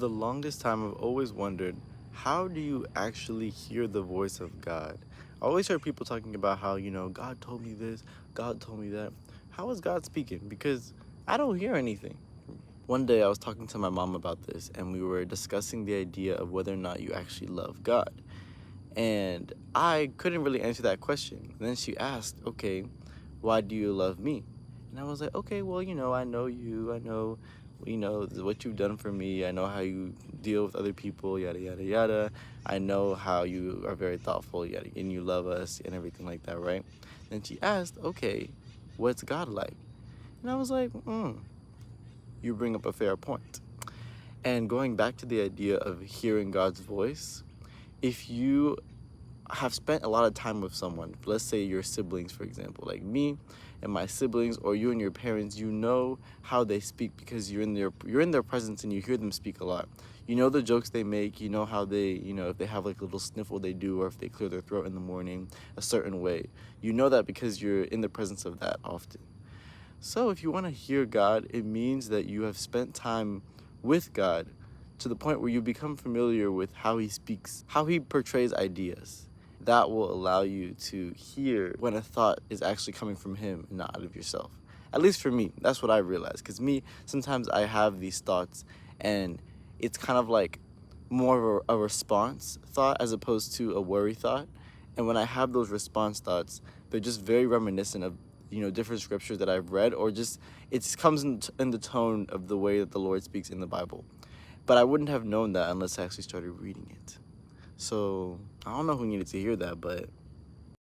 The longest time I've always wondered, how do you actually hear the voice of God? I always heard people talking about how, God told me this, God told me that. How is God speaking? Because I don't hear anything. One day I was talking to my mom about this, and we were discussing the idea of whether or not you actually love God. And I couldn't really answer that question. And then she asked, okay, why do you love me? And I was like, okay, well, I know you. I know, what you've done for me. I know how you deal with other people, yada, yada, yada. I know how you are very thoughtful, yada, and you love us and everything like that, right? Then she asked, okay, what's God like? And I was like, you bring up a fair point. And going back to the idea of hearing God's voice, if you have spent a lot of time with someone, let's say your siblings, for example, like me and my siblings, or you and your parents, you know how they speak because you're in their presence and you hear them speak a lot. You know the jokes they make, you know how they, if they have like a little sniffle they do, or if they clear their throat in the morning a certain way. You know that because you're in the presence of that often. So if you want to hear God, it means that you have spent time with God to the point where you become familiar with how he speaks, how he portrays ideas. That will allow you to hear when a thought is actually coming from him and not out of yourself. At least for me, that's what I realized. Because me, sometimes I have these thoughts and it's kind of like more of a response thought as opposed to a worry thought. And when I have those response thoughts, they're just very reminiscent of different scriptures that I've read, or just it just comes in the tone of the way that the Lord speaks in the Bible. But I wouldn't have known that unless I actually started reading it. So I don't know who needed to hear that, but